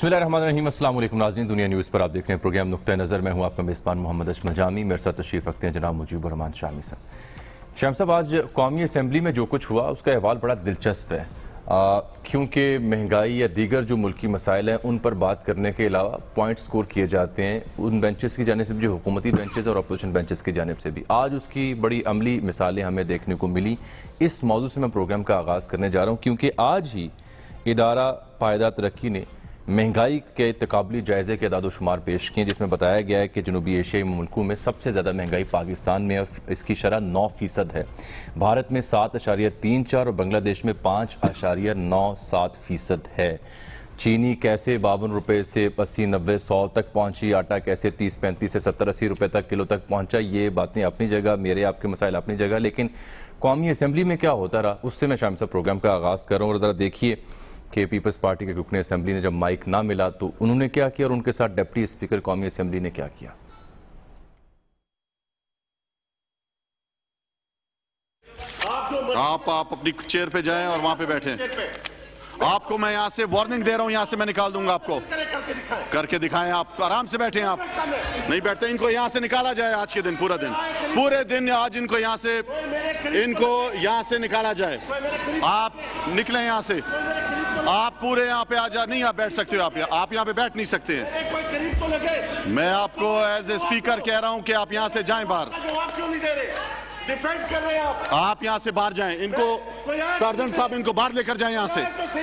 बिस्मिल्लाहिर्रहमानिर्रहीम। अस्सलाम वालेकुम नाज़रीन, दुनिया न्यूज़ पर आप देख रहे हैं प्रोग्राम नुक्ता नज़र। मैं हूँ आपका मेज़बान मोहम्मद अजमल जामी। मेरे साथ तशरीफ़ रखते हैं जनाब मुजीबुर रहमान शामी साहब। शाम साहब, आज कौमी असम्बली में जो कुछ हुआ उसका अहवाल बड़ा दिलचस्प है, क्योंकि महंगाई या दीगर जो मुल्की मसाइल हैं उन पर बात करने के अलावा पॉइंट स्कोर किए जाते हैं उन बेंचेस की जानिब से, जो हुकूमती बेंचेस और अपोजिशन बेंचेस की जानिब से भी। आज उसकी बड़ी अमली मिसालें हमें देखने को मिली। इस मौजू से मैं प्रोग्राम का आगाज़ करने जा रहा हूँ, क्योंकि आज ही इदारा पायदा तरक्की ने महंगाई के तकाबली जायज़े के अदाद शुमार पेश किए, जिसमें बताया गया है कि जनूबी एशियाई मुल्कों में सबसे ज़्यादा महंगाई पाकिस्तान में और इसकी शरह 9% है। भारत में 7.34 और बांग्लादेश में 5.97% है। चीनी कैसे 52 रुपये से 80, 90, 100 तक पहुंची, आटा कैसे 30, 35 से 70, 80 रुपये तक किलो तक पहुंचा। ये बातें अपनी जगह, मेरे आपके मसाइल अपनी जगह, लेकिन कौमी असम्बली में क्या होता रहा उससे मैं शाम से प्रोग्राम का आगाज़ कर रहा हूँ। और ज़रा देखिए कि पीपल्स पार्टी के रुकने असम्बली ने जब माइक ना मिला तो उन्होंने क्या किया और उनके साथ डिप्टी स्पीकर कौमी असम्बली ने क्या किया। आप अपनी चेयर पे जाएं और वहां पे बैठें। आपको मैं यहां से वार्निंग दे रहा हूं, यहां से मैं निकाल दूंगा आपको। करके दिखाएं, आप आराम से बैठें। आप नहीं बैठते, इनको यहां से निकाला जाए। आज के दिन पूरे दिन आज इनको यहां से निकाला जाए। आप निकलें यहां से। आप पूरे यहाँ पे आ जा, नहीं आप बैठ सकते हो। आप यहाँ पे बैठ नहीं सकते हैं। मैं आपको एज ए स्पीकर कह रहा हूँ कि आप यहाँ से जाएं बाहर। आप यहाँ से बाहर जाएं। इनको सर्जन साहब इनको बाहर लेकर जाएं, यहाँ से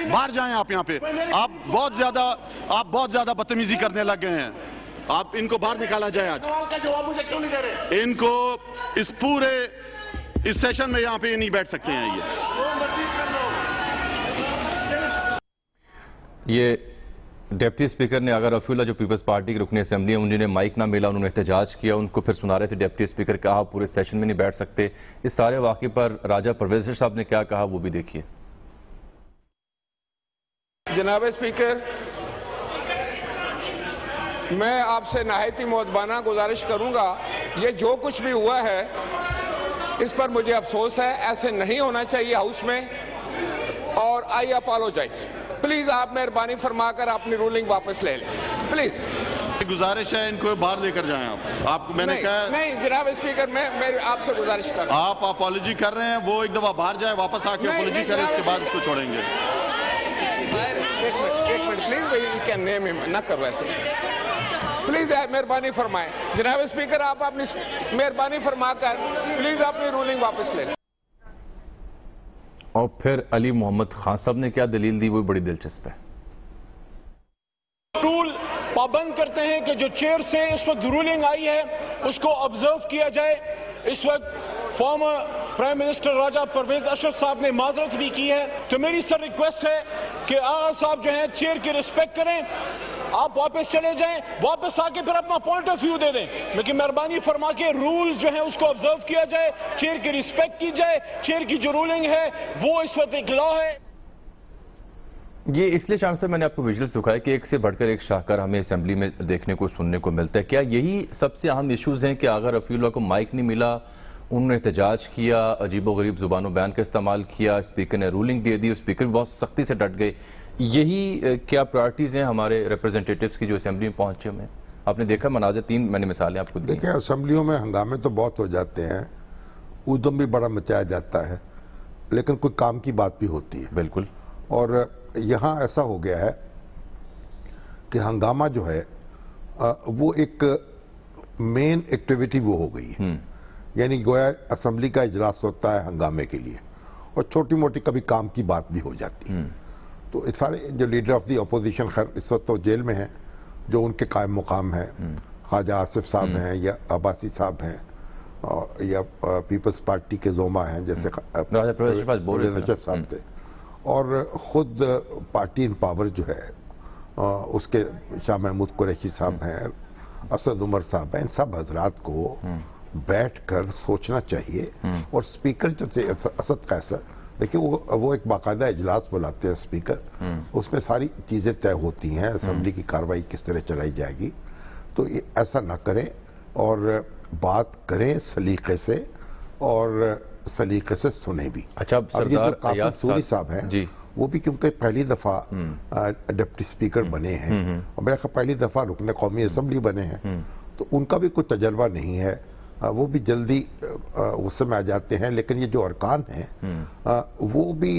बाहर जाएं। आप यहाँ पे आप बहुत ज्यादा बदतमीजी करने लग गए हैं। आप इनको बाहर निकाला जाए आज। इनको इस सेशन में यहाँ पे नहीं बैठ सकते हैं। ये डिप्टी स्पीकर ने अगर रफीउल्लाह जो पीपल्स पार्टी के रुकने असम्बली हैं, उन्हें माइक ना मिला, उन्होंने एहतजाज किया, उनको फिर सुना रहे थे डिप्टी स्पीकर, कहा पूरे सेशन में नहीं बैठ सकते। इस सारे वाक़े पर राजा परवेज साहब ने क्या कहा वो भी देखिए। जनाब स्पीकर, मैं आपसे नहायत ही मुअद्दबाना गुजारिश करूंगा, ये जो कुछ भी हुआ है इस पर मुझे अफसोस है। ऐसे नहीं होना चाहिए हाउस में, और आई अपोलोजाइज। प्लीज आप मेहरबानी फरमाकर अपनी रूलिंग वापस ले लें, प्लीज। गुजारिश है, इनको बाहर लेकर जाएं। आपको मैंने कहा नहीं जनाब स्पीकर, मैं आपसे गुजारिश कर रहा हूं। आप अपॉलॉजी कर रहे हैं, वो एक दफा बाहर जाए, वापस आके अपॉलॉजी करें, इसके बाद इसको छोड़ेंगे। एक minute please, can name him, ना करो ऐसे प्लीज। मेहरबानी फरमाएं जनाब स्पीकर, आप अपनी मेहरबानी फरमाकर प्लीज अपनी रूलिंग वापस ले लें। और फिर अली मोहम्मद खान साहब ने क्या दलील दी, वो बड़ी दिलचस्प है। रूल पाबंद करते हैं कि जो चेयर से इस वक्त रूलिंग आई है उसको ऑब्जर्व किया जाए। इस वक्त फॉर्मर प्राइम मिनिस्टर राजा परवेज अशरफ साहब ने माजरत भी की है, तो मेरी सर रिक्वेस्ट है कि आगा साहब जो है चेयर की रिस्पेक्ट करें। आप वापस चले जाएं, वापस आके फिर अपना पॉइंट ऑफ व्यू दे दें, लेकिन मेहरबानी फरमा के रूल्स जो है उसको ऑब्जर्व किया जाए, चेयर की रिस्पेक्ट की जाए। चेयर की जो रूलिंग है वो इस वक्त एक लॉ है। ये इसलिए शाम से मैंने आपको विजुअल्स दिखाया कि एक से बढ़कर एक शाहकार हमें असेंबली में देखने को सुनने को मिलता है। क्या यही सबसे अहम इशूज़ हैं कि अगर रफीउल्लाह को माइक नहीं मिला, उन्होंने एहतजाज किया, अजीबोगरीब ज़ुबान बयान का इस्तेमाल किया, स्पीकर ने रूलिंग दे दी, स्पीकर भी बहुत सख्ती से डट गए। यही क्या प्रायोरिटीज़ हैं हमारे रिप्रेजेंटेटिव्स की जो असेंबली में पहुंचे हुए हैं? आपने देखा मनाज़र, 3 मैंने मिसालें आपको दी। देखिए, असेंबलियों में हंगामे तो बहुत हो जाते हैं, उद्यम भी बड़ा मचाया जाता है, लेकिन कोई काम की बात भी होती है। बिल्कुल। और यहाँ ऐसा हो गया है कि हंगामा जो है वो एक मेन एक्टिविटी वो हो गई है। यानी गोया असेंबली का इजलास होता है हंगामे के लिए, और छोटी मोटी कभी काम की बात भी हो जाती है। तो इस सारे जो लीडर ऑफ दी अपोजिशन खैर इस वक्त तो जेल में हैं, जो उनके कायम मुकाम हैं, ख्वाजा आसिफ साहब हैं या अब्बासी साहब हैं, और या पीपल्स पार्टी के जोमा हैं जैसे नशर साहब थे, और ख़ुद पार्टी इन पावर जो है उसके शाह महमूद कुरैशी साहब हैं, असद उमर साहब हैं। इन सब हजरात को बैठ कर सोचना चाहिए। और स्पीकर जो थे असद कैसर, देखिए वो एक बाकायदा इजलास बुलाते हैं स्पीकर, उसमें सारी चीज़ें तय होती हैं, असेंबली की कार्रवाई किस तरह चलाई जाएगी। तो ये ऐसा ना करें और बात करें सलीके से, और सलीके से सुने भी। अच्छा, अब ये जो कासिम सूरी साहब हैं, वो भी क्योंकि पहली दफ़ा डिप्टी स्पीकर बने हैं और मेरा ख्याल पहली दफ़ा रुकन कौमी असम्बली बने हैं, तो उनका भी कोई तजर्बा नहीं है, वो भी जल्दी गुस्से में आ जाते हैं। लेकिन ये जो अरकान हैं वो भी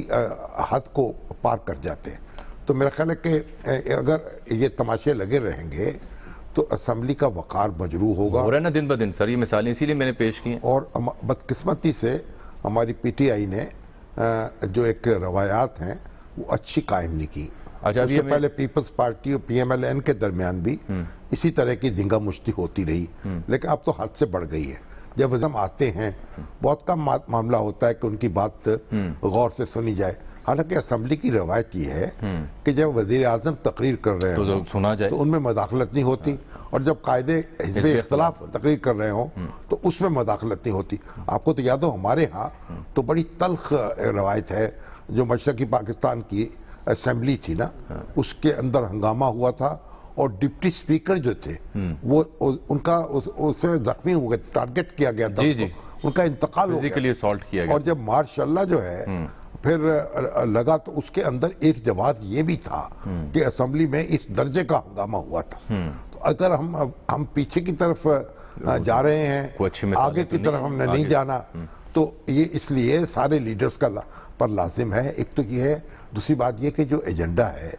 हद को पार कर जाते हैं। तो मेरा ख्याल है कि अगर ये तमाशे लगे रहेंगे तो असम्बली का वक़ार मजरू होगा। हो रहा है ना दिन ब दिन सर, ये मिसालें इसीलिए मैंने पेश की हैं। और बदकिस्मती से हमारी PTI ने जो एक रवायात हैं वो अच्छी कायम नहीं की। अच्छा, उससे पहले पीपल्स पार्टी और PMLN के दरमियान भी इसी तरह की धिंगा मुश्ती होती रही, लेकिन अब तो हद से बढ़ गई है। जब वज़म आते हैं बहुत कम मामला होता है कि उनकी बात गौर से सुनी जाए। हालांकि असम्बली की रवायत ये है कि जब वज़ीर आज़म तकरीर कर रहे हो तो सुना जाए, तो उनमें मदाखलत नहीं होती, और जब कायदे हिज़्ब इख्तिलाफ तकरीर कर रहे हो तो उसमें मदाखलत नहीं होती। आपको तो याद हो हमारे यहाँ तो बड़ी तल्ख रवायत है, जो मशरक़ी पाकिस्तान की असम्बली थी ना, उसके अंदर हंगामा हुआ था और डिप्टी स्पीकर जो थे वो उनका उसमें जख्मी हो गए, टारगेट किया गया था, उनका इंतकाल हो गया, असॉल्ट किया गया। और जब मार्शाल्लाह जो है फिर लगा तो उसके अंदर एक जवाब ये भी था कि असम्बली में इस दर्जे का हंगामा हुआ था। तो अगर हम पीछे की तरफ जा रहे हैं, आगे की तरफ हमने नहीं जाना, तो ये इसलिए सारे लीडर्स का पर लाजिम है। एक तो ये है, दूसरी बात ये कि जो एजेंडा है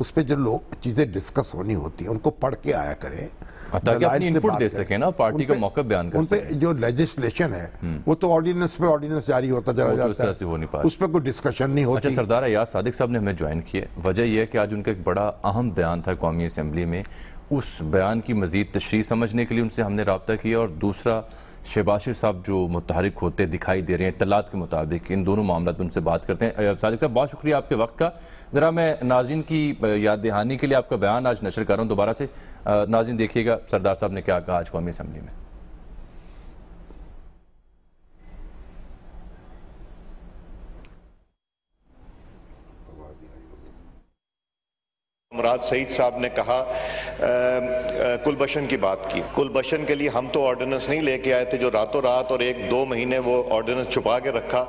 उस पर जो लोग चीज़ें डिस्कस होनी होती हैं उनको पढ़ के आया करें, ताकि अपनी इनपुट दे सके ना, पार्टी का मौका बयान कर सके। उन पे जो लेजिस्लेशन है वो तो ऑर्डिनेंस पे ऑर्डिनेंस जारी होता चला जाता है, उस पर कोई डिस्कशन नहीं होती। अच्छा, सरदार अयाज सादिक साहब ने हमें ज्वाइन किए, वजह यह है कि आज उनका एक बड़ा अहम बयान था कौमी असम्बली में। उस बयान की मज़ीद तशरीह समझने के लिए उनसे हमने रब्ता किया, और दूसरा शहबाज शरीफ साहब जो मुतहरिक होते दिखाई दे रहे हैं इत्तलात के मुताबिक, इन दोनों मामलों पर उनसे बात करते हैं। सादिक साहब, बहुत शुक्रिया आपके वक्त का। ज़रा मैं नाज़रीन की याद दहानी के लिए आपका बयान आज नशर कर रहा हूँ दोबारा से। नाज़रीन देखिएगा सरदार साहब ने क्या कहा आज कौमी असम्बली में। मुराद सईद साहब ने कहा कुलभूषण की बात की। कुलभूषण के लिए हम तो ऑर्डिनेंस नहीं लेके आए थे जो रातों रात और 1-2 महीने वो ऑर्डिनेंस छुपा के रखा।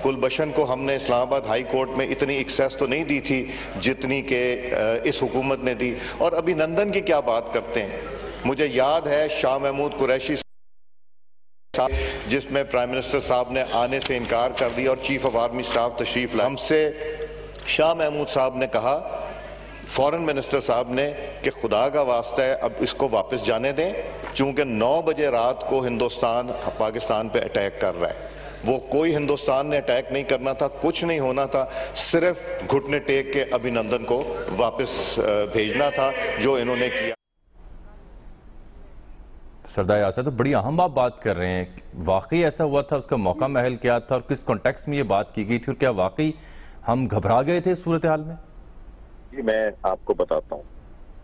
कुलभूषण को हमने इस्लामाबाद हाई कोर्ट में इतनी एक्सेस तो नहीं दी थी जितनी कि इस हुकूमत ने दी। और अभिनंदन की क्या बात करते हैं, मुझे याद है शाह महमूद कुरैशी जिसमें प्राइम मिनिस्टर साहब ने आने से इनकार कर दिया और चीफ ऑफ आर्मी स्टाफ तशरीफ लाए। हमसे शाह महमूद साहब ने कहा, फॉरेन मिनिस्टर साहब ने, कि खुदा का वास्ता है अब इसको वापस जाने दें, चूंकि 9 बजे रात को हिंदुस्तान पाकिस्तान पे अटैक कर रहा है। वो कोई हिंदुस्तान ने अटैक नहीं करना था, कुछ नहीं होना था, सिर्फ घुटने टेक के अभिनंदन को वापस भेजना था जो इन्होंने किया। सरदार याद तो बड़ी अहम आप बात कर रहे हैं, वाकई ऐसा हुआ था, उसका मौका महल क्या था और किस कॉन्टेक्स्ट में ये बात की गई थी, और क्या वाकई हम घबरा गए थे सूरत हाल में? जी मैं आपको बताता हूँ।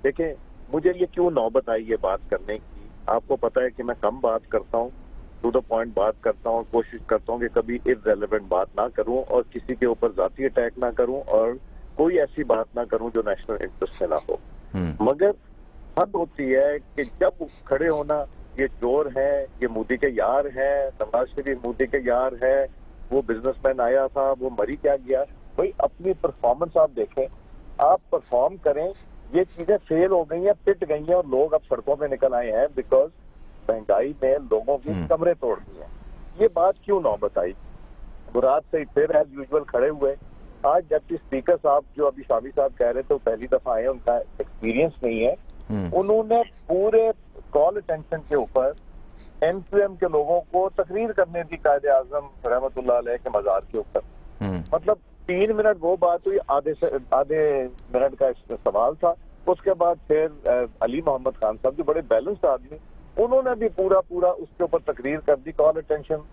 देखिए, मुझे ये क्यों नौबत आई ये बात करने की, आपको पता है कि मैं कम बात करता हूँ, टू द पॉइंट बात करता हूँ, कोशिश करता हूँ कि कभी इररेलेवेंट बात ना करूँ और किसी के ऊपर जाती अटैक ना करूँ और कोई ऐसी बात ना करूँ जो नेशनल इंटरेस्ट में ना हो। मगर हद होती है कि जब खड़े होना, ये चोर है, ये मोदी के यार है, नवाज शरीफ मोदी के यार है, वो बिजनेसमैन आया था, वो मरी क्या गया, भाई अपनी परफॉर्मेंस आप देखें, आप परफॉर्म करें। ये चीजें फेल हो गई हैं, पिट गई हैं और लोग अब सड़कों पे निकल आए हैं बिकॉज महंगाई ने लोगों की कमरे तोड़ दी हैं। ये बात क्यों नौबत आई? मुराद से फिर एज यूजुअल खड़े हुए। आज डिप्टी स्पीकर साहब जो अभी शामी साहब कह रहे थे वो पहली दफा आए, उनका एक्सपीरियंस नहीं है। उन्होंने पूरे कॉल अटेंशन के ऊपर MQM के लोगों को तकरीर करने दी कायदे आजम रहमतुल्लाह अलैह के मजार के ऊपर। मतलब 3 मिनट वो बात हुई, आधे मिनट का सवाल था। उसके बाद फिर अली मोहम्मद खान साहब जो बड़े बैलेंस्ड आदमी, उन्होंने भी पूरा उसके ऊपर तकरीर कर दी, कॉल अटेंशन।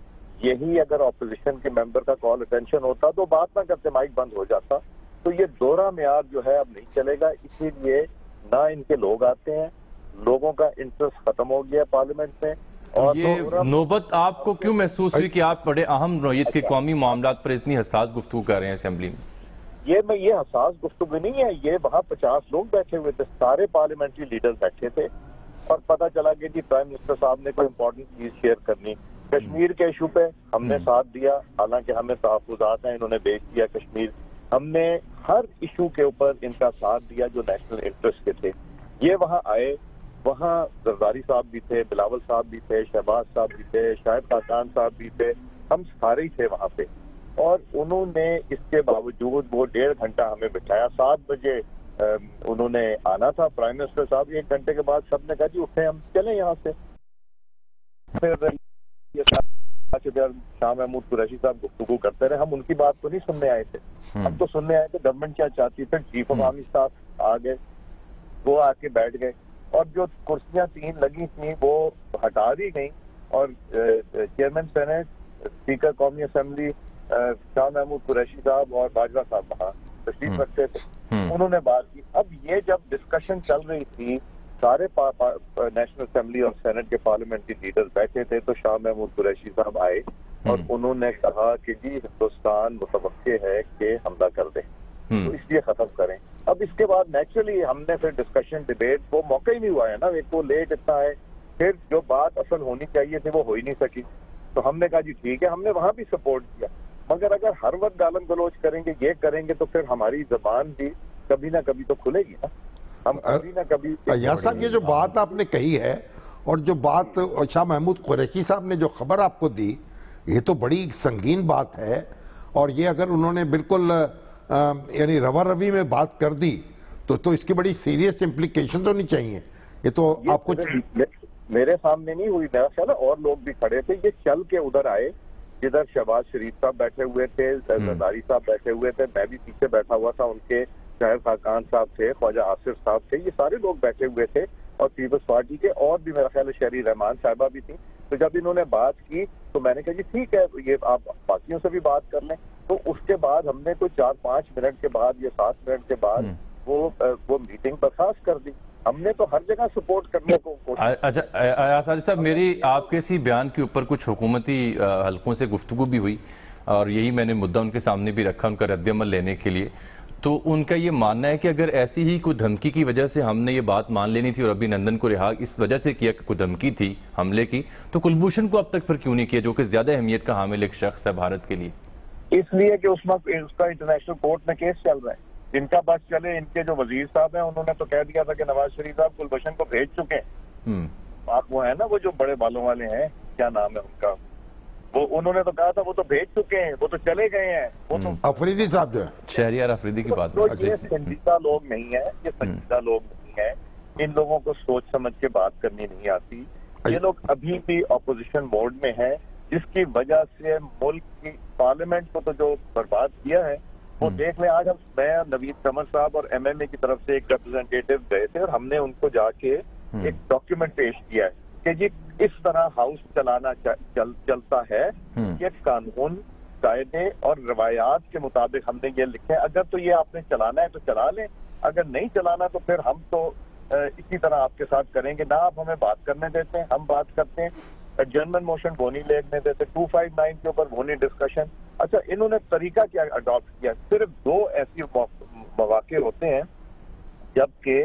यही अगर ऑपोजिशन के मेंबर का कॉल अटेंशन होता तो बात ना करते, माइक बंद हो जाता। तो ये दोहरा म्यार जो है अब नहीं चलेगा, इसीलिए ना इनके लोग आते हैं, लोगों का इंटरेस्ट खत्म हो गया पार्लियामेंट में। और ये नौबत आपको क्यों महसूस हुई कि आप बड़े अहम नौयत के कौमी मामलात पर इतनी हसास गुफ्तगू कर रहे हैं असेंबली में? ये हसास गुफ्तगू नहीं है, ये वहाँ 50 लोग बैठे हुए थे, सारे पार्लियामेंट्री लीडर बैठे थे और पता चला कि जी प्राइम मिनिस्टर साहब ने कोई इंपॉर्टेंट चीज शेयर करनी। कश्मीर के इशू पे हमने साथ दिया, हालांकि हमें तहफ्फुज़ात हैं, इन्होंने भेज दिया कश्मीर। हमने हर इशू के ऊपर इनका साथ दिया जो नेशनल इंटरेस्ट के थे। ये वहाँ आए, वहाँ जरदारी साहब भी थे, बिलावल साहब भी थे, शहबाज साहब भी थे, शाहिद खाकान साहब भी थे, हम सारे ही थे वहाँ पे। और उन्होंने इसके बावजूद वो 1.5 घंटा हमें बिठाया। 7 बजे उन्होंने आना था प्राइम मिनिस्टर साहब। 1 घंटे के बाद सबने कहा जी उठे हम चले यहाँ से। फिर शाह महमूद कुरैशी साहब गुफ्तगू करते रहे। हम उनकी बात तो नहीं सुनने आए थे, हम तो सुनने आए थे गवर्नमेंट क्या चाहती। फिर चीफ ऑफ आर्मी स्टाफ आ गए, वो आके बैठ गए और जो कुर्सियां 3 लगी थी वो हटा दी गई और चेयरमैन सेनेट, स्पीकर कौमी असेंबली शाह महमूद कुरैशी साहब और बाजवा साहब वहाँ तशरीफ रखते थे। उन्होंने बात की। अब ये जब डिस्कशन चल रही थी, सारे नेशनल असेंबली और सेनेट के पार्लियामेंट्री लीडर्स बैठे थे, तो शाह महमूद कुरैशी साहब आए और उन्होंने कहा कि जी हिंदुस्तान मुतवक्के है कि हमला कर दे, तो इसलिए खत्म करें। अब इसके बाद नेचुरली हमने फिर डिस्कशन डिबेट, वो मौका ही नहीं हुआ है ना, एक तो लेट इतना है, फिर जो बात असल होनी चाहिए थी वो हो ही नहीं सकी। तो हमने कहा जी ठीक है, हमने वहां भी सपोर्ट किया, मगर अगर हर वक्त गालन गलोच करेंगे, ये करेंगे, तो फिर हमारी जबान भी कभी ना कभी तो खुलेगी ना, हम कभी ना कभी। या साहब ये जो बात आपने कही है और जो बात शाह महमूद कुरैशी साहब ने जो खबर आपको दी, ये तो बड़ी संगीन बात है। और ये अगर उन्होंने बिल्कुल यानी रवा रवी में बात कर दी तो इसकी बड़ी सीरियस इम्प्लीकेशन तो नहीं चाहिए। ये तो आपको मेरे सामने नहीं हुई, मेरा ख्याल है और लोग भी खड़े थे। ये चल के उधर आए जिधर शहबाज शरीफ साहब बैठे हुए थे, जरदारी साहब बैठे हुए थे, मैं भी पीछे बैठा हुआ था, उनके शाहिद खाकान साहब थे, ख्वाजा आसिफ साहब थे, ये सारे लोग बैठे हुए थे और पीपल्स पार्टी के और भी मेरा ख्याल है शहरी रहमान साहिबा भी थी। तो जब इन्होंने बात की तो मैंने कहा जी ठीक है, ये आप बाकियों से भी बात कर लें। तो उसके बाद हमने कोई 4-5 मिनट के बाद या 7 मिनट के बाद वो मीटिंग बर्खास्त कर दी। हमने तो हर जगह सपोर्ट करने को कोशिश। अच्छा आसाद साहब, मेरी आपके इसी बयान के ऊपर कुछ हुकूमती हलकों से गुफ्तगू भी हुई और यही मैंने मुद्दा उनके सामने भी रखा उनका रद्द-ए-अमल लेने के लिए। तो उनका ये मानना है कि अगर ऐसी ही कोई धमकी की वजह से हमने ये बात मान लेनी थी और अभिनंदन को रिहा इस वजह से किया कि कोई धमकी थी हमले की, तो कुलभूषण को अब तक फिर क्यों नहीं किया, जो कि ज्यादा अहमियत का हामिल एक शख्स है भारत के लिए? इसलिए कि उसका इंटरनेशनल कोर्ट में केस चल रहा है। जिनका बस चले, इनके जो वजीर साहब हैं उन्होंने तो कह दिया था कि नवाज शरीफ साहब कुलभूषण को भेज चुके हैं। आप वो है ना, वो जो बड़े बालों वाले हैं, क्या नाम है उनका, वो उन्होंने तो कहा था वो तो भेज चुके हैं, वो तो चले गए हैं। वो तो अफरीदी साहब जो है, शहरियार अफरीदी की बात। तो ये संजीदा लोग नहीं है, ये संजीदा लोग नहीं है। इन लोगों को सोच समझ के बात करनी नहीं आती। ये लोग अभी भी ऑपोजिशन मोड में है, जिसकी वजह से मुल्क की पार्लियामेंट को तो जो बर्बाद किया है वो देख लें। आज मैं नवीद कमर साहब और MMA की तरफ से एक रिप्रेजेंटेटिव गए थे और हमने उनको जाके एक डॉक्यूमेंट पेश किया है कि जी इस तरह हाउस चलाना चलता है, ये कानून, कायदे और रवायात के मुताबिक हमने ये लिखे। अगर तो ये आपने चलाना है तो चला लें, अगर नहीं चलाना तो फिर हम तो इसी तरह आपके साथ करेंगे ना। आप हमें बात करने देते हैं, हम बात करते हैं। एडजर्नमेंट मोशन वो नहीं लेने देते, 259 के ऊपर वो नहीं डिस्कशन। अच्छा, इन्होंने तरीका क्या अडॉप्ट किया? सिर्फ 2 ऐसी मौके होते हैं जबकि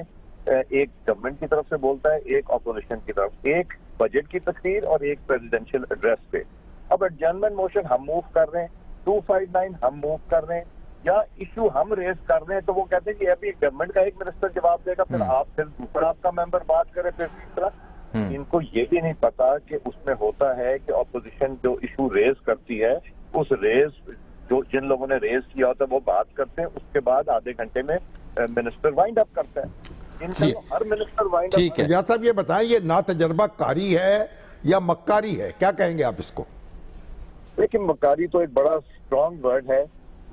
एक गवर्नमेंट की तरफ से बोलता है, एक अपोजिशन की तरफ, एक बजट की तकरीर और एक प्रेसिडेंशियल एड्रेस पे। अब एडजर्नमेंट मोशन हम मूव कर रहे हैं, 259 हम मूव कर रहे हैं, या इशू हम रेज कर रहे हैं, तो वो कहते हैं कि अभी गवर्नमेंट का एक मिनिस्टर जवाब देगा, फिर आप, फिर दूसरा आपका मेंबर बात करे, फिर तीसरा। इनको ये भी नहीं पता कि उसमें होता है कि ऑपोजिशन जो इशू रेज करती है, उस रेज जो जिन लोगों ने रेज किया होता है वो बात करते हैं, उसके बाद आधे घंटे में मिनिस्टर वाइंड अप करता है। हर मिनिस्टर वाइंड अप। ठीक है, या साहब ये बताएं, ये ना तजर्बा कारी है या मक्कारी है, क्या कहेंगे आप इसको? लेकिन मक्कारी तो एक बड़ा स्ट्रॉन्ग वर्ड है,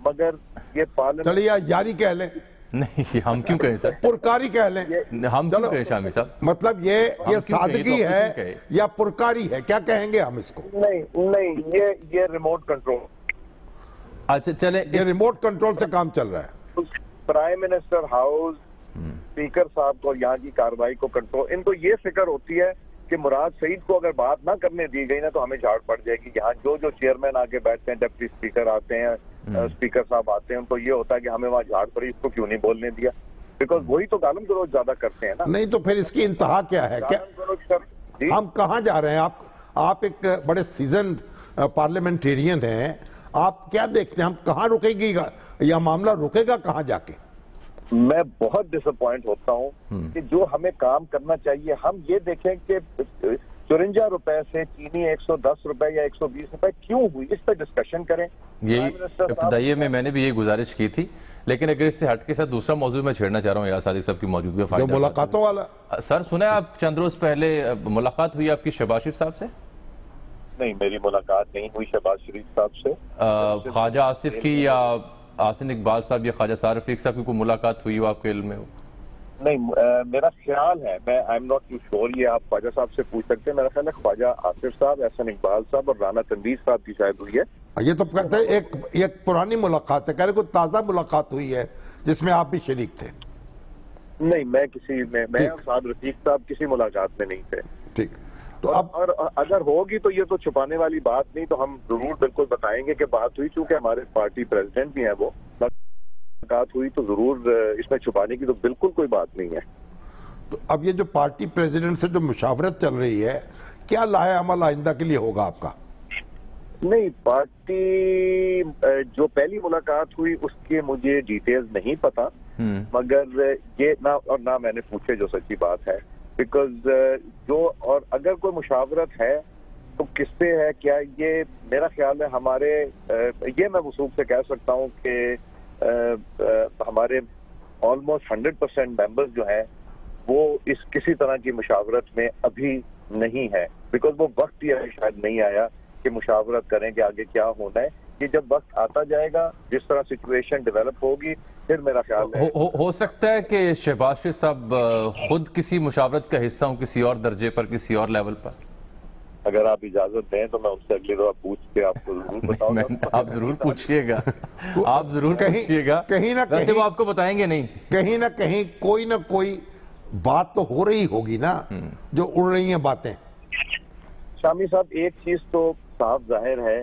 मगर ये पार्लियामेंट, चलिए यारी कह लें, नहीं हम क्यों कहें सर, पुरकारी कह लें, हम क्यों कहें शामी साहब? मतलब ये सादगी है या पुरकारी है, क्या कहेंगे हम इसको? नहीं, ये रिमोट कंट्रोल। अच्छा चले, ये रिमोट कंट्रोल से काम चल रहा है। प्राइम मिनिस्टर हाउस, स्पीकर साहब को यहाँ की कार्रवाई को कंट्रोल, इनको ये फिक्र होती है कि मुराद सईद को अगर बात ना करने दी गई ना तो हमें झाड़ पड़ जाएगी। यहाँ जो चेयरमैन आके बैठते हैं, डिप्टी स्पीकर आते हैं, स्पीकर साहब आते हैं, उनको ये होता है कि हमें वहाँ झाड़ पड़ी, इसको क्यों नहीं बोलने दिया, बिकॉज वही तो गालम गलोच ज्यादा करते हैं ना। नहीं तो फिर इसकी इंतहा क्या है? क्या हम कहाँ जा रहे हैं? आप एक बड़े सीजन पार्लियामेंटेरियन हैं, آپ کیا دیکھتے ہیں ہم کہاں رکے گی یا معاملہ رکے گا کہاں جا کے؟ میں بہت ڈس اپوائنٹ ہوتا ہوں کہ جو ہمیں کام کرنا چاہیے ہم یہ دیکھیں کہ 54 روپے سے چینی 110 روپے یا 120 روپے کیوں ہوئی، اس پہ ڈسکشن کریں. یہی ابتدائیے میں نے بھی یہ گزارش کی تھی، لیکن اگر اس سے ہٹ کے ساتھ دوسرا موضوع میں چھیڑنا چاہ رہا ہوں یار صادق صاحب کی موجودگی جو ملاقاتوں والا. سر سنا ہے آپ چند روز پہلے ملاقات ہوئی آپ کی شہباز شریف صاحب سے؟ نہیں، میری ملاقات نہیں ہوئی شہباز شریف صاحب سے. خواجہ آصف کی یا آسن اقبال صاحب یا خواجہ سعد رفیق صاحب کی کوئی ملاقات ہوئی ہو آپ کے علم میں؟ نہیں، میرا خیال ہے، میں I am not too sure, یہ آپ خواجہ صاحب سے پوچھ سکتے ہیں. میرا خیال ہے خواجہ آصف صاحب، احسن اقبال صاحب اور رانا تنویر صاحب کی شاید ہوئی ہے. یہ تو کہتے ہیں ایک پرانی ملاقات ہے، کہہ رہے کوئی تازہ ملاقات ہوئی ہے جس میں آپ بھی شریک تھے. نہیں، میں اور سعد رفیق صاحب کسی ملاقات میں نہیں تھے. ٹھیک، تو اب اور اگر ہوگی تو یہ تو چھپانے والی بات نہیں، تو ہم ضرور بالکل بتائیں گے کہ بات ہوئی، چونکہ ہمارے پارٹی پریزیڈنٹ بھی ہیں، وہ ملاقات ہوئی تو ضرور، اس میں چھپانے کی تو بالکل کوئی بات نہیں ہے. تو اب یہ جو پارٹی پریزیڈنٹ سے جو مشاورت چل رہی ہے، کیا لاہے عمل آئندہ کے لیے ہوگا آپ کا؟ نہیں، پارٹی جو پہلی ملاقات ہوئی اس کے مجھے ڈیٹیلز نہیں پتا، مگر یہ نہ میں نے پوچھے، جو سچی بات ہے. بیکاز اور اگر کوئی مشاورت ہے تو کس سے ہے، کیا یہ میرا خیال ہے ہمارے، یہ میں وثوق سے کہہ سکتا ہوں کہ ہمارے آلموسٹ 100% ممبرز جو ہیں وہ اس کسی طرح کی مشاورت میں ابھی نہیں ہے، بیکاز وہ وقت ہی شاید نہیں آیا کہ مشاورت کریں کہ آگے کیا ہونا ہے. یہ جب وقت آتا جائے گا، جس طرح سچویشن ڈیولپ ہوگی، پھر میرا خیال ہے ہو سکتا ہے کہ شہباز شریف صاحب خود کسی مشاورت کا حصہ ہوں، کسی اور درجے پر، کسی اور لیول پر. اگر آپ اجازت دیں تو میں ان سے اگلی دفعہ پوچھ کے آپ کو ضرور بتاؤں گا. آپ ضرور پوچھئے گا، آپ ضرور پوچھئے گا، کہیں نہ ویسے وہ آپ کو بتائیں گے نہیں. کہیں نہ کہیں کوئی نہ کوئی بات تو ہو رہی ہوگی نا، جو اڑ رہی ہیں باتیں. شامی صاحب، ایک چیز تو صاف ظاہر ہے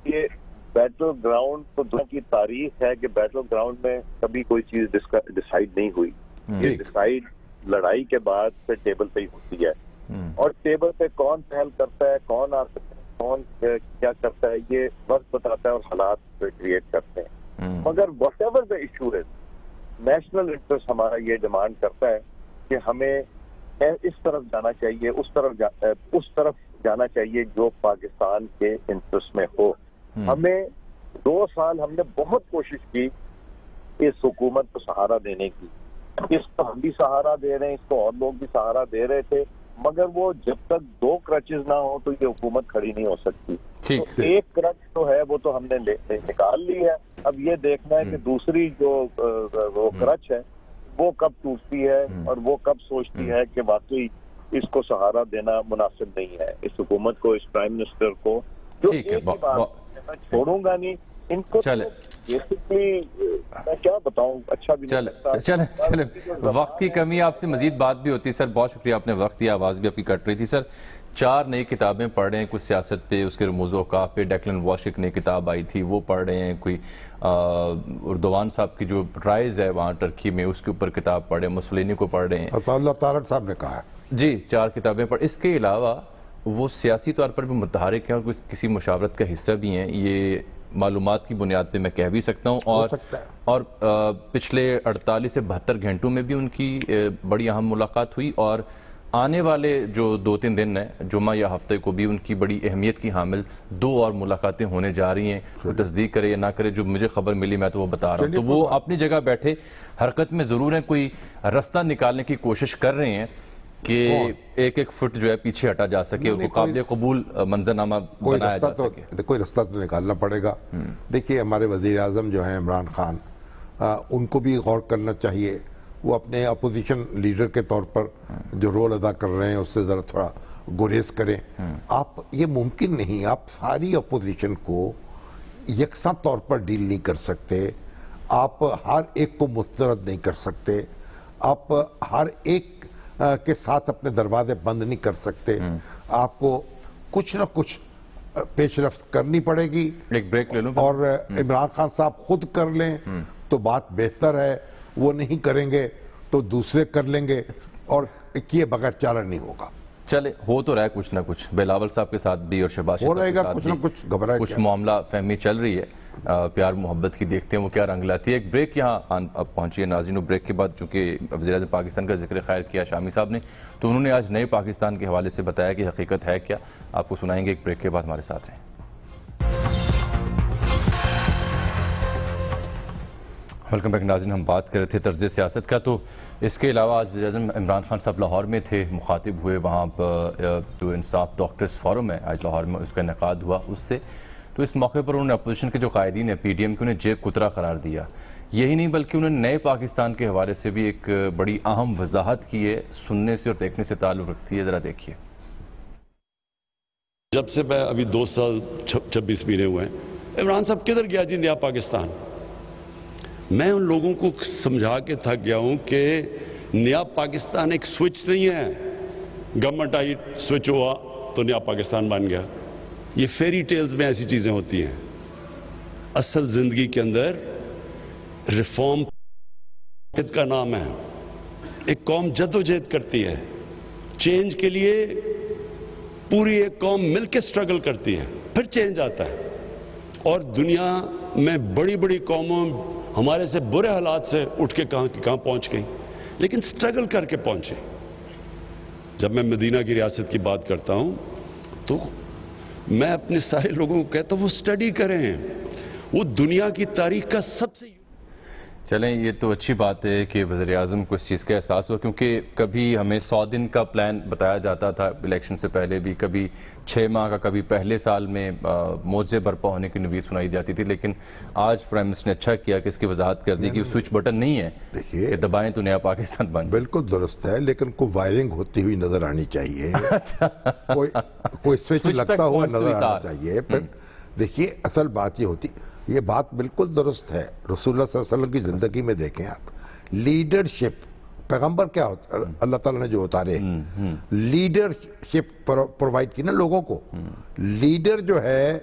کہ بیٹل گراؤنڈ تو دنیا کی تاریخ ہے کہ بیٹل گراؤنڈ میں کبھی کوئی چیز ڈیسائیڈ نہیں ہوئی. یہ ڈیسائیڈ لڑائی کے بعد پھر ٹیبل پہ ہی ہوتی ہے، اور ٹیبل پہ کون پہل کرتا ہے، کون آتا ہے، کون کیا کرتا ہے، یہ وقت بتاتا ہے اور حالات کریٹ کرتے ہیں. مگر what ever the issue is, national interest ہمارا یہ ڈیمانڈ کرتا ہے کہ ہمیں اس طرف جانا چاہیے، اس طرف جانا چاہیے جو پاکستان کے انٹرسٹ میں ہو. ہمیں 2 سال ہم نے بہت کوشش کی اس حکومت کو سہارا دینے کی. اس کو ہم بھی سہارا دے رہے ہیں، اس کو اور لوگ بھی سہارا دے رہے تھے، مگر وہ جب تک 2 کرچز نہ ہو تو یہ حکومت کھڑی نہیں ہو سکتی. تو ایک کرچ تو ہے، وہ تو ہم نے نکال لی ہے. اب یہ دیکھنا ہے کہ دوسری جو وہ کرچ ہے وہ کب ٹوٹتی ہے اور وہ کب سوچتی ہے کہ واقعی اس کو سہارا دینا مناسب نہیں ہے، اس حکومت کو، اس پرائم منسٹر کو. جو ایک ہی بات میں چھوڑوں گا نہیں ان کو. بیسکلی میں کیا بتاؤں، اچھا بھی چلیں وقت کی کمی، آپ سے مزید بات بھی ہوتی ہے. سر بہت شکریہ، آپ نے وقت دیا، آواز بھی آپ کی کٹ رہی تھی. سر 4 نئی کتابیں پڑھ رہے ہیں، کچھ سیاست پہ، اس کے رموز و اوقاف پہ. ڈیکلن واش ایک نئی کتاب آئی تھی وہ پڑھ رہے ہیں. کوئی اردوان صاحب کی جو رائز ہے وہاں ٹرکی میں، اس کے اوپر کتاب پڑھ رہے ہیں. مسولینی کو پڑھ رہے ہیں. اللہ طارق صاحب نے کہا ہے جی 4 کتابیں پڑھ. اس کے علاوہ وہ سیاسی طور پر بھی متحرک ہیں اور کسی مشاورت کا حصہ بھی ہیں. یہ معلومات کی بنیاد پہ میں کہہ بھی سکتا ہوں. اور پچھلے 48 سے 72 گھنٹوں میں بھی ان کی بڑی اہم ملاقات ہوئی، اور آنے والے جو 2-3 دن ہیں، جمعہ یا ہفتے کو بھی ان کی بڑی اہمیت کی حامل 2 اور ملاقاتیں ہونے جا رہی ہیں. وہ تصدیق کرے یا نہ کرے، جو مجھے خبر ملی میں تو وہ بتا رہا ہوں. تو وہ اپنی جگہ بیٹھے حرکت میں ضرور ہیں، کوئی رستہ نکالنے کی کوشش کر رہے ہیں کہ ایک فٹ جو ہے پیچھے ہٹا جا سکے، ان کو قابل قبول منظرنامہ بنایا جا سکے. کوئی رستہ تو نکالنا پڑے گا. دیکھیے ہمارے وزیر اعظم جو ہیں عمران خان، ان کو بھی غور کرنا چاہیے. وہ اپنے اپوزیشن لیڈر کے طور پر جو رول ادا کر رہے ہیں اس سے ذرا تھوڑا گریز کریں. آپ یہ ممکن نہیں، آپ ساری اپوزیشن کو یکساں طور پر ڈیل نہیں کر سکتے. آپ ہر ایک کو مسترد نہیں کر سکتے. آپ ہر ایک کے ساتھ اپنے دروازے بند نہیں کر سکتے. آپ کو کچھ نہ کچھ پیش رفت کرنی پڑے گی. ایک بریک لے لوں، اور عمران خان صاحب خود کر لیں تو بات بہتر ہے، وہ نہیں کریں گے تو دوسرے کر لیں گے، اور کیے بغیر چارہ نہیں ہوگا. چلے ہو تو رہا ہے کچھ نہ کچھ، بلاول صاحب کے ساتھ بھی اور شہباز ہو صاحب رہے کے گا ساتھ کچھ نہ کچھ، گھبراہٹ کچھ کیا؟ معاملہ فہمی چل رہی ہے، پیار محبت کی، دیکھتے ہیں وہ کیا رنگ لاتی ہے۔ ایک بریک یہاں اب پہنچی ہے ناظرین، بریک کے بعد چونکہ وزیر اعظم پاکستان کا ذکر خیر کیا شامی صاحب نے، تو انہوں نے آج نئے پاکستان کے حوالے سے بتایا کہ حقیقت ہے کیا، آپ کو سنائیں گے ایک بریک کے بعد، ہمارے ساتھ رہیں۔ ویلکم بیک ناظرین، ہم بات کر رہے تھے طرز سیاست کا، تو اس کے علاوہ آج وزیر اعظم عمران خان صاحب لاہور میں تھے، مخاطب ہوئے، وہاں جو انصاف ڈاکٹرز فورم ہے آج لاہور میں اس کا انعقاد ہوا اس سے، تو اس موقع پر انہوں نے اپوزیشن کے جو قائدین ہیں پی ڈی ایم کے، انہیں جیب کترا قرار دیا۔ یہی نہیں بلکہ انہوں نے نئے پاکستان کے حوالے سے بھی ایک بڑی اہم وضاحت کی ہے، سننے سے اور دیکھنے سے تعلق رکھتی ہے، ذرا دیکھیے۔ جب سے میں ابھی 2 سال 26 مہینے ہوئے ہیں، عمران صاحب کدھر گیا جی نیا پاکستان؟ میں ان لوگوں کو سمجھا کے تھک گیا ہوں کہ نیا پاکستان ایک سوئچ نہیں ہے، گورنمنٹ آئی سوئچ ہوا تو نیا پاکستان بن گیا۔ یہ فیری ٹیلز میں ایسی چیزیں ہوتی ہیں، اصل زندگی کے اندر ریفارم کا نام ہے۔ ایک قوم جد و جہد کرتی ہے چینج کے لیے، پوری ایک قوم مل کے سٹرگل کرتی ہے، پھر چینج آتا ہے۔ اور دنیا میں بڑی بڑی قوموں ہمارے سے برے حالات سے اٹھ کے کہاں پہنچ گئی، لیکن سٹرگل کر کے پہنچے۔ جب میں مدینہ کی ریاست کی بات کرتا ہوں تو میں اپنے سارے لوگوں کو کہتا ہوں وہ سٹڈی کریں، وہ دنیا کی تاریخ کا سب سے۔ چلیں یہ تو اچھی بات ہے کہ وزیر اعظم کو اس چیز کا احساس ہوا، کیونکہ کبھی ہمیں 100 دن کا پلان بتایا جاتا تھا الیکشن سے پہلے بھی، کبھی 6 ماہ کا، کبھی پہلے سال میں معجزے برپا ہونے کی نوید سنائی جاتی تھی، لیکن آج پرائم منسٹر نے اچھا کیا کہ اس کی وضاحت کر دی کہ سوئچ بٹن نہیں ہے کہ دبائیں تو نیا پاکستان بن۔ بالکل درست ہے، لیکن کوئی وائرنگ ہوتی ہوئی نظر آنی چاہیے، کوئی سوئچ لگتا ہوا نظر آنا چاہیے۔ پھر دیکھیے اصل بات یہ ہوتی، یہ بات بالکل درست ہے، رسول اللہ صلی اللہ علیہ وسلم کی زندگی میں دیکھیں آپ، لیڈرشپ، پیغمبر کیا ہوتا ہے، اللہ تعالیٰ نے جو اتارے، لیڈرشپ پرووائڈ کی نا لوگوں کو۔ لیڈر جو ہے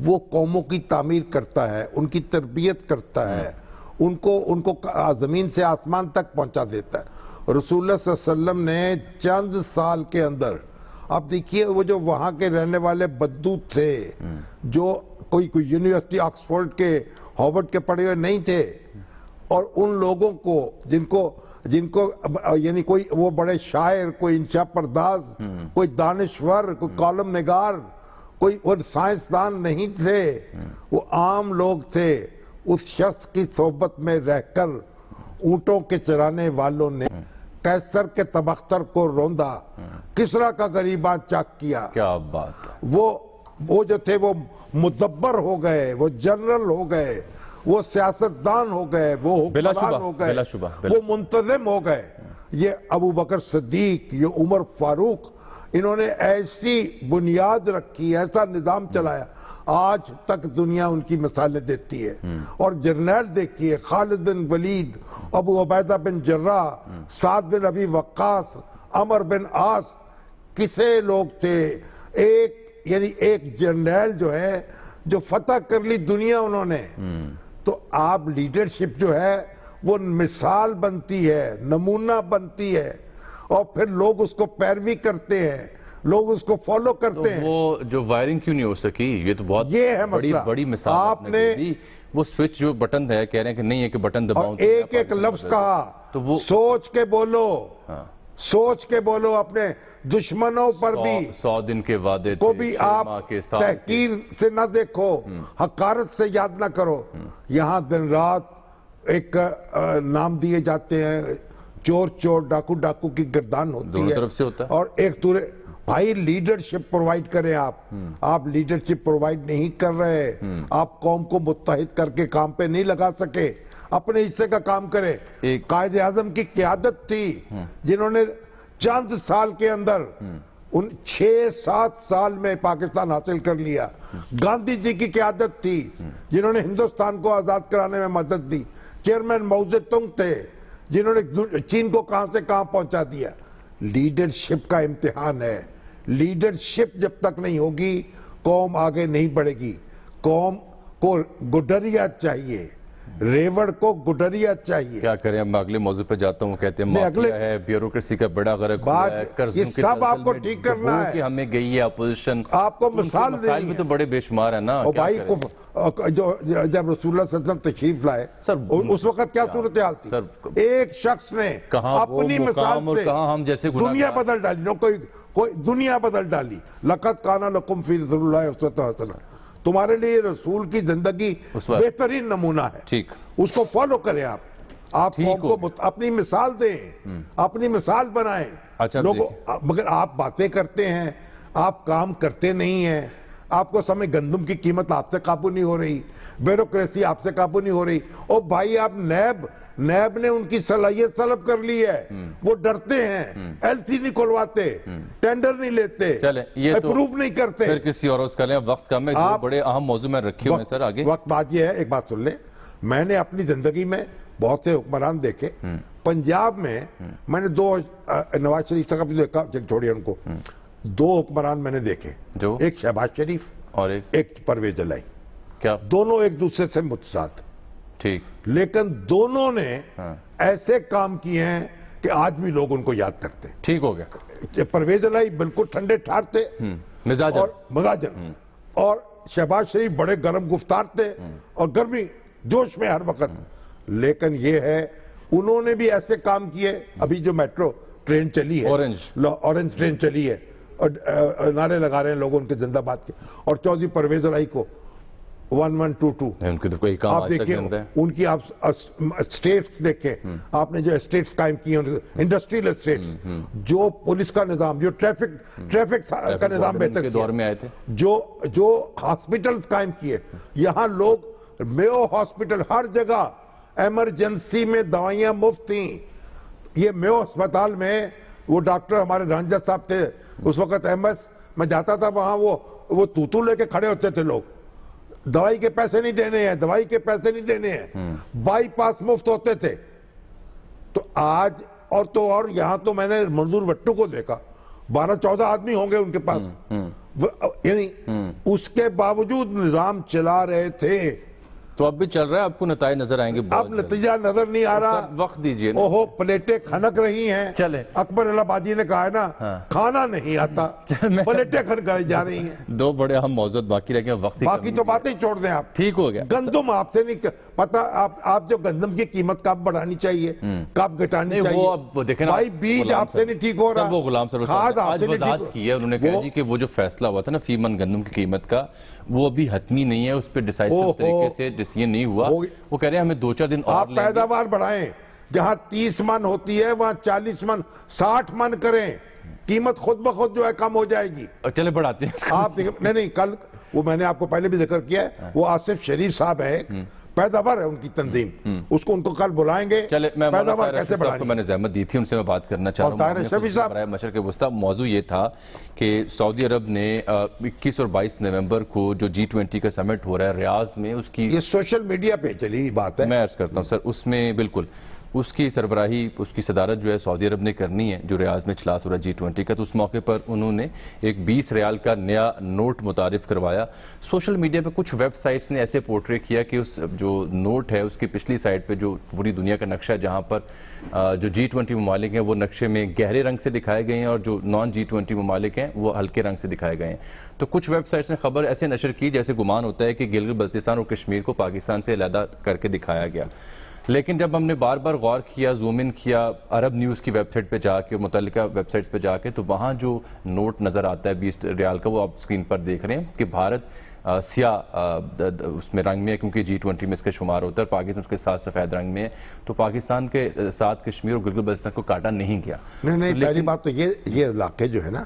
وہ قوموں کی تعمیر کرتا ہے، ان کی تربیت کرتا ہے، ان کو زمین سے آسمان تک پہنچا دیتا ہے۔ رسول اللہ صلی اللہ علیہ وسلم نے چند سال کے اندر، اب دیکھیے وہ جو وہاں کے رہنے والے بدو تھے، جو کوئی یونیورسٹی آکسفورڈ کے، ہارورڈ کے پڑھے ہوئے نہیں تھے، اور ان لوگوں کو جن کو یعنی کوئی وہ بڑے شاعر، کوئی انشاء پرداز، کوئی دانشور، کوئی کالم نگار، کوئی سائنسدان نہیں تھے، وہ عام لوگ تھے، اس شخص کی صحبت میں رہ کر اونٹوں کے چرانے والوں نے قیصر کے تبختر کو روندا، کسرا کا غریباں چاک کیا۔ کیا بات ہے! وہ جو تھے وہ مدبر ہو گئے، وہ جنرل ہو گئے، وہ سیاستدان ہو گئے، وہ حکمران ہو گئے، وہ منتظم ہو گئے۔ یہ ابو بکر صدیق، یہ عمر فاروق، انہوں نے ایسی بنیاد رکھی، ایسا نظام چلایا، آج تک دنیا ان کی مثالیں دیتی ہے۔ اور جرنیل دیکھیے، خالد بن ولید، ابو عبیدہ بن جراح، سعد بن ابی وقاص، عمر بن عاص، کسے لوگ تھے، ایک جرنیل جو ہے جو فتح کر لی دنیا انہوں نے۔ تو آپ لیڈرشپ جو ہے وہ مثال بنتی ہے، نمونہ بنتی ہے، اور پھر لوگ اس کو پیروی کرتے ہیں، لوگ اس کو فالو کرتے ہیں۔ وہ جو وائرنگ کیوں نہیں ہو سکی، یہ تو بہت بڑی مثال آپ نے دی۔ وہ سوئچ جو بٹن ہے، کہہ رہے ہیں کہ نہیں ہے کہ بٹن دباؤں، ایک لفظ کہا، سوچ کے بولو، سوچ کے بولو، اپنے دشمنوں پر بھی 100 دن کے وعدے کو بھی آپ تحقیر سے نہ دیکھو، حقارت سے یاد نہ کرو۔ یہاں دن رات ایک نام دیے جاتے ہیں، چور ڈاکو کی گردان ہوتی ہے، طرف سے ہوتا ہے، اور ایک طرح بھائی لیڈرشپ پرووائیڈ کریں آپ لیڈرشپ پرووائیڈ نہیں کر رہے، آپ قوم کو متحد کر کے کام پہ نہیں لگا سکے، اپنے حصے کا کام کرے۔ قائد اعظم کی قیادت تھی جنہوں نے چند سال کے اندر 6-7 سال میں پاکستان حاصل کر لیا۔ گاندھی جی کی قیادت تھی جنہوں نے ہندوستان کو آزاد کرانے میں مدد دی۔ چیئرمین ماؤ زے تونگ تھے جنہوں نے چین کو کہاں سے کہاں پہنچا دیا۔ لیڈرشپ کا امتحان ہے، لیڈرشپ جب تک نہیں ہوگی قوم آگے نہیں بڑھے گی۔ قوم کو گڈریا چاہیے، रेवड़ को गुडरिया चाहिए। क्या करें, अब मैं अगले मौजू पे जाता हूँ। कहते हैं माफिया है, ब्यूरोक्रेसी का बड़ा गरक हुआ है, कर्जों ये के सब दलदल आपको में ठीक करना है कि हमें गई है अपोजिशन। आपको मिसाल मसाइल भी तो बड़े बेशुमार है ना। और भाई को जो जब रसूलुल्लाह सल्लल्लाहु अलैहि वसल्लम तशरीफ लाए सर, उस वक्त क्या सूरत हाल थी? सर, एक शख्स ने अपनी मिसाल से हम जैसे दुनिया बदल डाली। नो कोई दुनिया बदल डाली। लक़द काना लकुम फ़ी रसूलिल्लाहि उस्वतुन हसना। तुम्हारे लिए रसूल की जिंदगी बेहतरीन नमूना है, ठीक, उसको फॉलो करें आप कौम को अपनी मिसाल दें, अपनी मिसाल बनाएं। अच्छा, लोगों, मगर आप बातें करते हैं, आप काम करते नहीं हैं। आपको समय गंदम की कीमत आपसे काबू नहीं हो रही, ब्यूरोक्रेसी आपसे काबू नहीं हो रही। और भाई आप नैब ने उनकी सलाहियत तलब कर ली है, वो डरते हैं, एलसी नहीं खुलवाते, टेंडर नहीं लेते, चले ये अप्रूव नहीं करते। फिर किसी और उसका लें, वक्त कम है। आप बड़े अहम मौजू में रखे हुए हैं सर आगे। वक्त बात ये है, एक बात सुन ले, मैंने अपनी जिंदगी में बहुत से हुक्मरान देखे। पंजाब में मैंने दो, नवाज शरीफ साहब भी देखा, छोड़िए उनको, दो हुक्मरान मैंने देखे, जो एक शहबाज शरीफ और एक परवेज इलाही। क्या दोनों एक दूसरे से मुतसाद, ठीक, लेकिन दोनों ने ऐसे काम किए हैं कि आज भी लोग उनको याद करते हैं। ठीक हो गया। परवेज इलाही बिल्कुल ठंडे ठार थे, मिजाजन, और शहबाज शरीफ बड़े गर्म गुफ्तार थे और गर्मी जोश में हर वक्त। लेकिन ये है, उन्होंने भी ऐसे काम किए। अभी जो मेट्रो ट्रेन चली है, ऑरेंज ट्रेन चली है, और नारे लगा रहे हैं लोग उनके जिंदाबाद के। और चौधरी परवेज इलाही को 1122 उनके तो कोई काम आप देखिए, उनकी आप स्टेट्स देखें, आपने जो स्टेट्स कायम किए, इंडस्ट्रियल स्टेट्स, जो पुलिस का निजाम, जो ट्रैफिक का निजाम बेहतर दौर में आए थे, जो हॉस्पिटल्स कायम किए। यहाँ लोग, मेयो हॉस्पिटल, हर जगह इमरजेंसी में दवाइयां मुफ्त थी। ये मेयो अस्पताल में वो डॉक्टर हमारे रंजन साहब थे उस वक्त एमएस, मैं जाता था वहां, वो तूतू लेके खड़े होते थे लोग, दवाई के पैसे नहीं देने हैं, दवाई के पैसे नहीं देने हैं, बाईपास मुफ्त होते थे। तो आज और यहां तो मैंने मंजूर वट्टू को देखा, 12-14 आदमी होंगे उनके पास, यानी उसके बावजूद निजाम चला रहे थे। तो अब भी चल रहा है, आपको नतीजे नजर आएंगे? अब नतीजा नजर नहीं आ रहा, वक्त दीजिए। ओहो, प्लेटें खनक रही हैं। चले, अकबर इलाहाबादी ने कहा है ना, खाना नहीं आता, प्लेटें खनकाई जा रही हैं। दो बड़े अहम मौजूद बाकी रह गए, वक्त बाकी तो बातें छोड़ दें आप। ठीक हो गया। गंदम आपसे नहीं पता, आप जो गंदम की कीमत कब बढ़ानी चाहिए, कब घटानी चाहिए, वो अब देखें भाई, बीज आपसे नहीं ठीक हो रहा। वो गुलाम सर खाद आपसे नहीं ठीक की है, उन्होंने कहा जी कि वो जो फैसला हुआ था ना फीमन गंदम की कीमत का, वो अभी हतमी नहीं है, उस पर डिसाइसिव तरीके से डिसीजन नहीं हुआ। वो कह रहे हैं हमें 2-4 दिन और आप पैदावार बढ़ाएं, जहां 30 मन होती है वहां 40 मन 60 मन करें, कीमत खुद ब खुद जो है कम हो जाएगी। चले बढ़ाते हैं आप नहीं, कल वो मैंने आपको पहले भी जिक्र किया है, वो आसिफ शरीफ साहब है, पैदावार है उनकी तंजीम, उनको कल बुलाएंगे। चले, मैं पैदावार कैसे बढ़ाएंगे, मैंने ज़हमत दी थी, उनसे मैं बात करना चाह रहा हूँ। मशरक़ वस्ता मौजू ये था कि सऊदी अरब ने 21 और 22 नवंबर को जो G20 का समिट हो रहा है रियाज में, उसकी ये सोशल मीडिया पे चली बात है, मैं अर्ज करता हूँ सर, उसमें बिल्कुल उसकी सरबराही, उसकी सदारत जो है सऊदी अरब ने करनी है, जो रियाज में इजलास हो रहा है G20 का। तो उस मौके पर उन्होंने एक 20 रियाल का नया नोट मुतारिफ करवाया। सोशल मीडिया पे कुछ वेबसाइट्स ने ऐसे पोर्ट्रे किया कि उस जो नोट है उसकी पिछली साइड पे जो पूरी दुनिया का नक्शा है, जहाँ पर जो G20 ममालिक हैं वो नक्शे में गहरे रंग से दिखाए गए हैं और जो नॉन G20 ममालिक हैं वो हल्के रंग से दिखाए गए हैं। तो कुछ वेबसाइट्स ने खबर ऐसे नशर की जैसे गुमान होता है कि गिलगित बल्तिस्तान और कश्मीर को पाकिस्तान से अलहदा करके दिखाया गया। लेकिन जब हमने बार बार गौर किया, जूम इन किया अरब न्यूज़ की वेबसाइट पे जाके, मुतल्लिका वेबसाइट्स पे जाके, तो वहाँ जो नोट नज़र आता है 20 रियाल का, वो आप स्क्रीन पर देख रहे हैं कि भारत स्याह उसमें रंग में है, क्योंकि G20 में इसका शुमार होता है, पाकिस्तान उसके साथ सफ़ेद रंग में है। तो पाकिस्तान के साथ कश्मीर और गिलगित बल्तिस्तान को काटा नहीं गया। नहीं, पहली बात तो ये इलाके जो है ना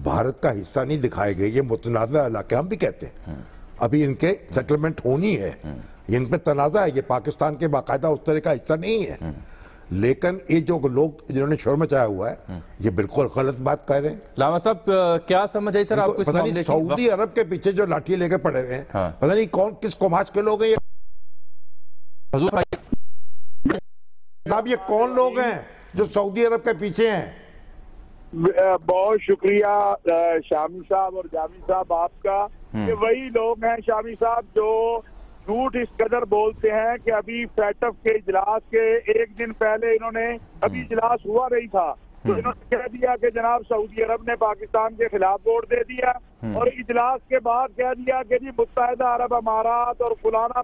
भारत का हिस्सा नहीं दिखाए गए, ये मुतनाज़ा इलाके हम भी कहते हैं, अभी इनके सेटलमेंट होनी है, इन पे तनाज़ा है, ये पाकिस्तान के बाकायदा उस तरह का हिस्सा नहीं है। लेकिन ये जो लोग जिन्होंने शोर मचाया हुआ है, ये बिल्कुल गलत बात कह रहे हैं। लामा साहब क्या समझ आई सर आपको इस मामले की? सऊदी अरब के पीछे जो लाठी लेके पड़े हुए हैं, पता नहीं कौन किस कोमाश के लोग हैं ये, साहब ये कौन लोग हैं जो सऊदी अरब के पीछे हैं? बहुत शुक्रिया शामी साहब और जामी साहब आपका, कि वही लोग हैं शामी साहब जो جھوٹ اس قدر بولتے ہیں کہ ابھی فیٹف کے اجلاس کے ایک دن پہلے انہوں نے ابھی اجلاس ہوا نہیں تھا تو انہوں نے کہہ دیا کہ جناب سعودی عرب نے پاکستان کے خلاف ووٹ دے دیا اور اجلاس کے بعد کہہ دیا کہ جی متحدہ عرب امارات اور فلانا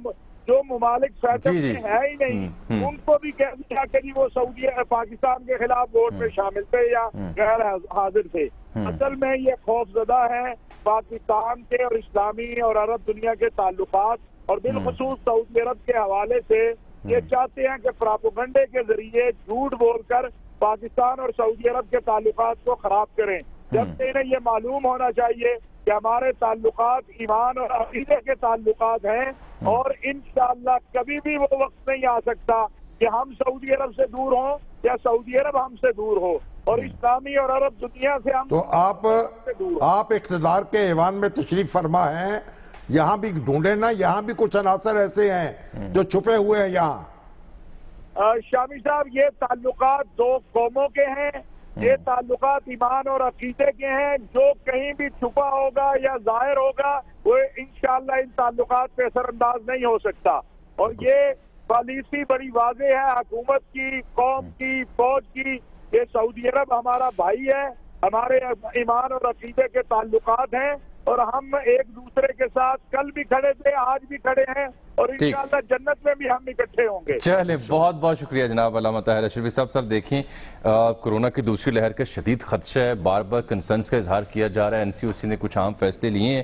جو ممالک فیٹف میں ہے ہی نہیں ان کو بھی کہہ دیا کہ جی وہ سعودی پاکستان کے خلاف ووٹ میں شامل تھے یا غیر حاضر تھے. اصل میں یہ خوف زدہ ہے پاکستان کے اور اسلامی اور عرب دنیا کے تعلقات اور بالخصوص سعودی عرب کے حوالے سے. یہ چاہتے ہیں کہ پراپوگنڈے کے ذریعے جھوٹ بول کر پاکستان اور سعودی عرب کے تعلقات کو خراب کریں جبکہ انہیں یہ معلوم ہونا چاہیے کہ ہمارے تعلقات ایمان اور عقیدے کے تعلقات ہیں اور انشاءاللہ کبھی بھی وہ وقت نہیں آ سکتا کہ ہم سعودی عرب سے دور ہوں یا سعودی عرب ہم سے دور ہو اور اسلامی اور عرب دنیا سے ہم تو آپ اقتدار کے ایوان میں تشریف فرما ہیں, یہاں بھی ڈھونڈے نا, یہاں بھی کچھ عناصر ایسے ہیں جو چھپے ہوئے ہیں یہاں. شامی صاحب یہ تعلقات دو قوموں کے ہیں, یہ تعلقات ایمان اور عقیدے کے ہیں, جو کہیں بھی چھپا ہوگا یا ظاہر ہوگا وہ انشاءاللہ ان تعلقات پہ اثر انداز نہیں ہو سکتا. اور یہ پالیسی بڑی واضح ہے حکومت کی, قوم کی, فوج کی. یہ سعودی عرب ہمارا بھائی ہے, ہمارے ایمان اور عقیدے کے تعلقات ہیں اور ہم ایک دوسرے کے ساتھ کل بھی کھڑے تھے, آج بھی کھڑے ہیں اور انشاءاللہ جنت میں بھی ہم اکٹھے ہوں گے. چلیں, بہت بہت شکریہ جناب علامہ طاہر اشرفی صاحب. سر دیکھیں کورونا کی دوسری لہر کا شدید خدشہ ہے, بار بار کنسرنز کا اظہار کیا جا رہا ہے. NCOC نے کچھ اہم فیصلے لیے ہیں.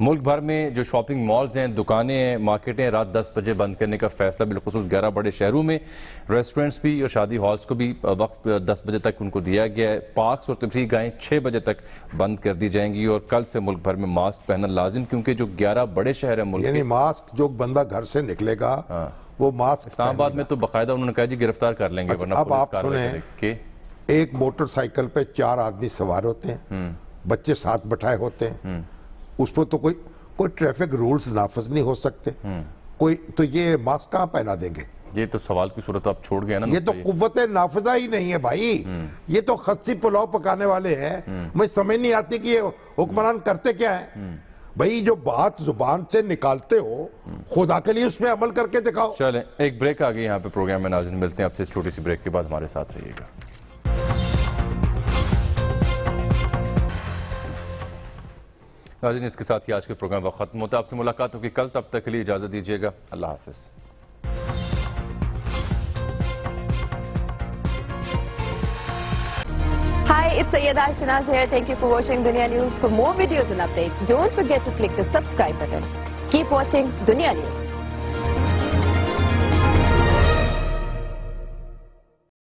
ملک بھر میں جو شاپنگ مالز ہیں, دکانیں ہیں, مارکیٹیں رات 10 بجے بند کرنے کا فیصلہ, بالخصوص 11 بڑے شہروں میں. ریسٹورنٹس بھی اور شادی ہالز کو بھی وقت 10 بجے تک ان کو دیا گیا ہے. پارکس اور تفریح گاہیں 6 بجے تک بند کر دی جائیں گی اور کل سے ملک بھر میں ماسک پہننا لازم, کیونکہ جو 11 بڑے شہر ہیں ملک یعنی ماسک جو بندہ گھر سے نکلے گا وہ ماسک اسلام آباد میں تو باقاعدہ انہوں نے کہا جی گرفتار کر لیں گے. اب آپ سنیں, ایک موٹر سائیکل پہ 4 آدمی سوار ہوتے ہیں, بچے ساتھ بٹھائے ہوتے ہیں, اس پہ تو کوئی ٹریفک رولز نافذ نہیں ہو سکتے, کوئی تو یہ ماسک کہاں پہنا دیں گے؟ یہ تو سوال کی صورت آپ چھوڑ گئے نا. یہ تو قوت نافذہ ہی نہیں ہے بھائی, یہ تو خصی پلاؤ پکانے والے ہیں. مجھے سمجھ نہیں آتی کہ یہ حکمران کرتے کیا ہیں بھائی. جو بات زبان سے نکالتے ہو خدا کے لیے اس میں عمل کر کے دکھاؤ. چلیں ایک بریک آگئی یہاں پہ پروگرام میں. ناظرین ملتے ہیں آپ سے اس چھوٹی سی بریک کے بعد, ہمارے ساتھ رہیے گا. ناظرین اس کے ساتھ ہی آج کے پروگرام وقت ختم ہوتا ہے. آپ سے ملاقات ہوگی کل, تب تک کے لیے اجازت دیجیے گا. اللہ حافظ. Hi, it's Sayyeda Shanaz here. Thank you for watching Dunya News. For more videos and updates, don't forget to click the subscribe button. Keep watching Dunya News.